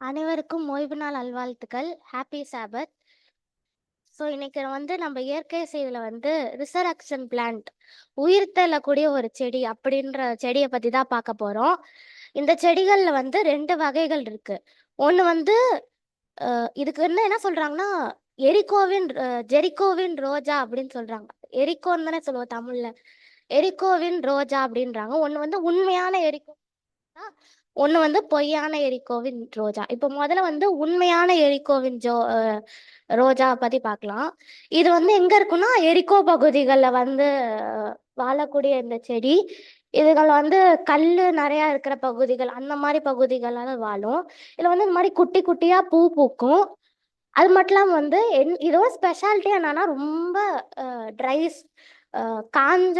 அனைவருக்கும் ஓய்வு நாள் நல்வாழ்த்துக்கள். ஹாப்பி சாபத். இன்னைக்கு நம்ம இயற்கை செய்தியில ரிசரக்ஷன் பிளான்ட் உயிர் தள்ளக்கூடிய ஒரு செடி அப்படின்ற செடியை பத்தி தான் பார்க்க போறோம். இந்த செடிகள்ல ரெண்டு வகைகள் இருக்கு. ஒன்று இதுக்கு என்ன சொல்றாங்கன்னா, ஜெரிகோவின் ரோஜா அப்படின்னு சொல்றாங்க. எரிக்கோன்னு தானே சொல்லுவோம் தமிழ்ல. எரிக்கோவின் ரோஜா அப்படின்றாங்க. ஒன்று உண்மையான எரிக்கோ, ஒண்ணு பொய்யான எரிக்கோவின் ரோஜா. இப்போ முதல்ல உண்மையான எரிக்கோவின் ரோஜா பத்தி பார்க்கலாம். இது எங்க இருக்குன்னா, எரிக்கோ பகுதிகளில் வாழக்கூடிய இந்த செடி. இதுகள் கல்லு நிறையா இருக்கிற பகுதிகள், அந்த மாதிரி பகுதிகளால வாழும். இதுல இந்த மாதிரி குட்டி குட்டியா பூ பூக்கும். அது மட்டும் இல்லாம இதோட ஸ்பெஷாலிட்டி என்னன்னா, ரொம்ப ட்ரைஸ் காஞ்ச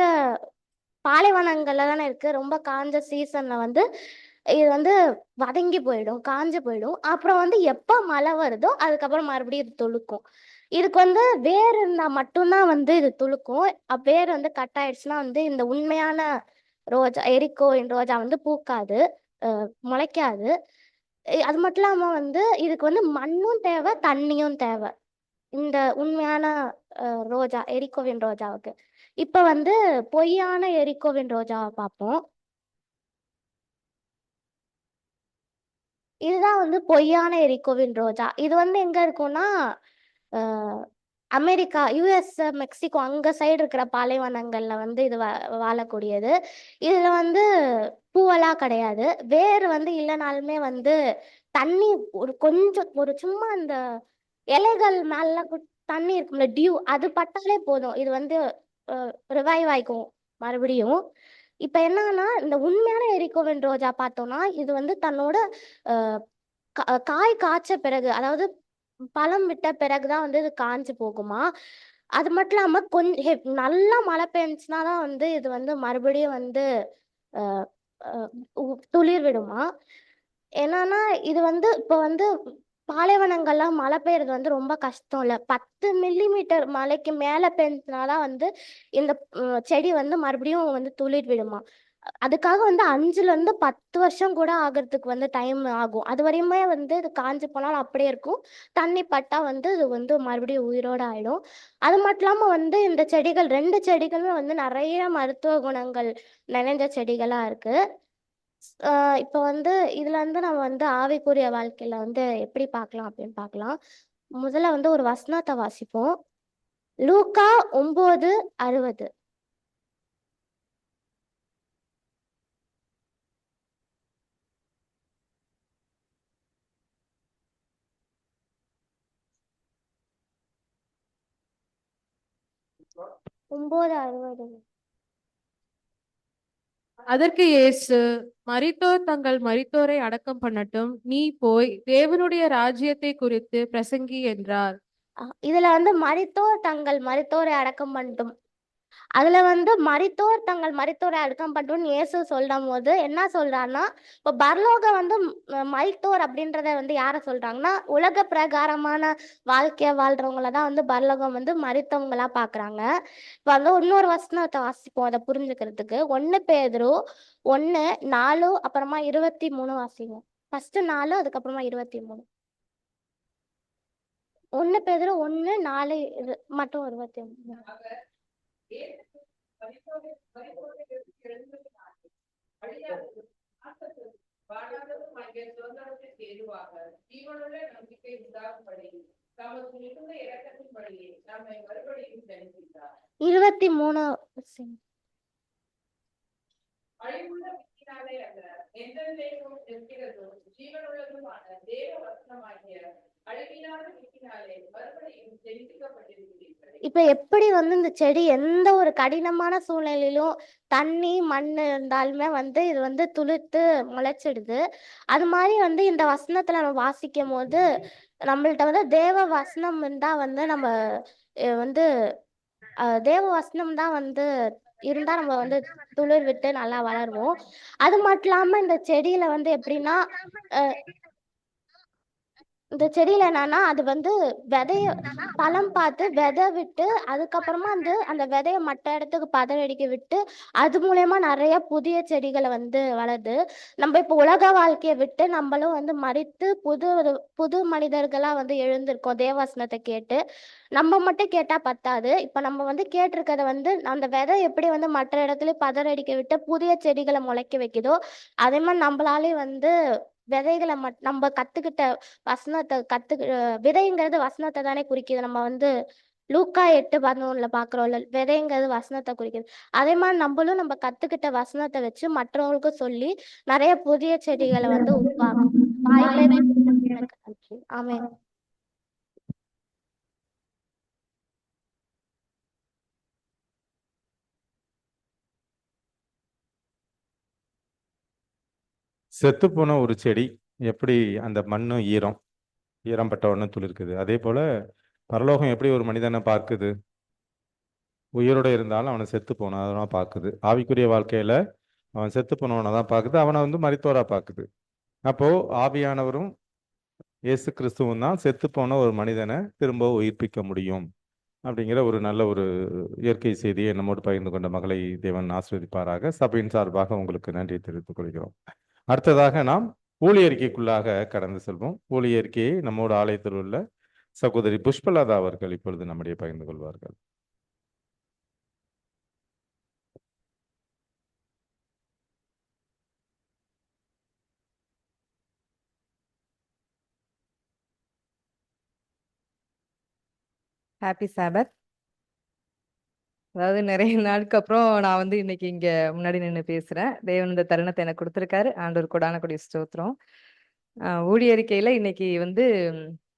பாலைவனங்கள்ல தானே இருக்கு. ரொம்ப காஞ்ச சீசன்ல இது வதங்கி போயிடும், காஞ்சு போயிடும். அப்புறம் எப்போ மழை வருதோ அதுக்கப்புறம் மறுபடியும் இது துளுக்கும். இதுக்கு வேர் இருந்தா மட்டும்தான் இது துளுக்கும். வேர் கட் ஆயிடுச்சுன்னா இந்த உண்மையான ரோஜா, எரிக்கோவின் ரோஜா பூக்காது, முளைக்காது. அது மட்டும் இல்லாம இதுக்கு மண்ணும் தேவை, தண்ணியும் தேவை. இந்த உண்மையான ரோஜா, எரிக்கோவின் ரோஜாவுக்கு. இப்ப பொய்யான எரிக்கோவின் ரோஜாவை பார்ப்போம். இதுதான் பொய்யான எரிக்கோவின் ரோஜா. இது எங்க இருக்கும்னா, அமெரிக்கா, யுஎஸ், மெக்சிகோ அங்க சைடு இருக்கிற பாலைவனங்கள்ல இது வாழக்கூடியது. இதுல பூவெல்லாம் கிடையாது. வேர் இல்லைனாலுமே தண்ணி கொஞ்சம் சும்மா அந்த இலைகள் மேல தண்ணி இருக்கும்ல, டியூ, அது பட்டாலே போதும். இது ரிவைவ் ஆயிக்கும் மறுபடியும். இப்ப என்னன்னா, இந்த உண்மையான எரிக்கோவின் ரோஜா பார்த்தோம்னா, இது தன்னோட அஹ், காய் காய்ச்ச பிறகு, அதாவது பழம் விட்ட பிறகுதான் இது காஞ்சு போகுமா. அது மட்டும் இல்லாம நல்லா மழை பெஞ்சுனா தான் இது மறுபடியும் அஹ், அஹ், துளிர் விடுமா. என்னன்னா, இது இப்போ பாலைவனங்கள்லாம் மழை பெய்யறது ரொம்ப கஷ்டம் இல்ல. 10 மில்லிமீட்டர் மழைக்கு மேல பெஞ்சினாதான் இந்த செடி மறுபடியும் துளிர் விடுமா. அதுக்காக 5 ல இருந்து 10 வருஷம் கூட ஆகிறதுக்கு டைம் ஆகும். அது வரையுமே இது காஞ்சு போனாலும் அப்படியே இருக்கும். தண்ணி பட்டா இது மறுபடியும் உயிரோட ஆயிடும். அது மட்டும் இல்லாம இந்த செடிகள், ரெண்டு செடிகளுமே நிறைய மருத்துவ குணங்கள் நிறைஞ்ச செடிகளா இருக்கு. இப்போ இதுல நம்ம ஆவிக்குரிய வாழ்க்கையில எப்படி பார்க்கலாம் அப்படின்னு பார்க்கலாம். முதல்ல ஒரு வசனத்தை வாசிப்போம். லூக்கா 9:60. ஒன்பது அறுபது. அதற்கு இயேசு, மரித்தோர் தங்கள் மரித்தோரை அடக்கம் பண்ணட்டும், நீ போய் தேவனுடைய ராஜ்யத்தை குறித்து பிரசங்கி என்றார். இதுல மரித்தோர் தங்கள் மரித்தோரை அடக்கம் பண்ணட்டும், அதுல மரித்தோர் தங்கள் மரித்தோரை அடக்கம் பண்ணட்டும்னு இயேசு சொல்லும் போது என்ன சொல்றாருன்னா, இப்போ பரலோகம் மரித்தோர் அப்படின்றத யார சொல்றாங்கன்னா, உலக பிரகாரமான வாழ்க்கைய வாழ்றவங்கள தான் பரலோகம் மரித்தவங்களா பாக்குறாங்க. இப்போ இன்னொரு வசனத்தை வாசிப்போம் அதை புரிஞ்சுக்கிறதுக்கு. 1 பேதுரு 1:4 அப்புறமா 23 வாசிங்க. ஃபர்ஸ்ட் 4, அதுக்கப்புறமா 23. 1 பேதுரு 1:4 மற்றும் 23. இருபத்தி மூணு. இப்ப எப்படி இந்த செடி எந்த ஒரு கடினமான சூழ்நிலையிலும் தண்ணி மண் இருந்தாலுமே இது துளிர்த்து முளைச்சிடுது. அது மாதிரி இந்த வசனத்துல நம்ம வாசிக்கும் போது நம்மள்ட்ட தேவ வசனம் இருந்தா நம்ம தேவ வசனம் தான் இருந்தா நம்ம துளிர் விட்டு நல்லா வளருவோம். அது மட்டும் இல்லாம இந்த செடியில எப்படின்னா, இந்த செடியில என்னன்னா அது வந்து விதைய பழம் பார்த்து விதை விட்டு அதுக்கப்புறமா வந்து அந்த விதைய மற்ற இடத்துக்கு பதறடிக்க விட்டு அது மூலயமா நிறைய புதிய செடிகளை வந்து வளருது. நம்ம இப்போ உலக வாழ்க்கையை விட்டு நம்மளும் வந்து மறித்து புது மனிதர்களா வந்து எழுந்திருக்கோம் தேவவசனத்தை கேட்டு. நம்ம மட்டும் கேட்டா பத்தாது. இப்ப நம்ம வந்து கேட்டிருக்கிறத வந்து அந்த விதை எப்படி வந்து மற்ற இடத்துல பதறடிக்க விட்டு புதிய செடிகளை முளைக்க வைக்குதோ அதே மாதிரி நம்மளாலே வந்து விதைகளை நம்ம கத்துக்கிட்ட வசனத்தை விதைங்கிறது வசனத்தை தானே குறிக்குது. நம்ம வந்து லூக்கா 8:11 பாக்குறோம்ல, விதைங்கிறது வசனத்தை குறிக்குது. அதே மாதிரி நம்மளும் நம்ம கத்துக்கிட்ட வசனத்தை வச்சு மற்றவங்களுக்கும் சொல்லி நிறைய புதிய செடிகளை வந்து உருவாக்கும். வாய்ப்பை கொடுத்ததுக்கு எனக்கு நன்றி. ஆமென். செத்துப்போன ஒரு செடி எப்படி அந்த மண்ணும் ஈரம் பட்ட உடனே துளிர்க்குது, அதே போல பரலோகம் எப்படி ஒரு மனிதனை பார்க்குது? உயிரோட இருந்தாலும் அவனை செத்து போனதான் பார்க்குது. ஆவிக்குரிய வாழ்க்கையில அவன் செத்து போனவனை தான் பார்க்குது, அவனை வந்து மரித்தோரா பார்க்குது. அப்போ ஆவியானவரும் இயேசு கிறிஸ்துவும் தான் செத்து போன ஒரு மனிதனை திரும்ப உயிர்ப்பிக்க முடியும் அப்படிங்கிற ஒரு நல்ல ஒரு இயற்கை செய்தியை நம்மோடு பகிர்ந்து கொண்ட மகளை தேவன் ஆசீர்வதிப்பாராக. சபையின் சார்பாக உங்களுக்கு நன்றி தெரிவித்துக் கொள்கிறோம். அடுத்ததாக நாம் ஊழியறிக்கைக்குள்ளாக கடந்து செல்வோம். ஊழியறிக்கையை நம்மோடு ஆலயத்தில் உள்ள சகோதரி புஷ்பலதா அவர்கள் இப்பொழுது நம்முடைய பகிர்ந்து கொள்வார்கள். ஹாப்பி சாபத். அதாவது நிறைய நாளுக்கு அப்புறம் நான் வந்து இன்னைக்கு இங்க முன்னாடி நின்று பேசுறேன். தேவன் இந்த தருணத்தை எனக்கு கொடுத்துருக்காரு. ஆண்டவர் கொடான கொடி ஸ்தோத்திரம். ஊழியறிக்கையில இன்னைக்கு வந்து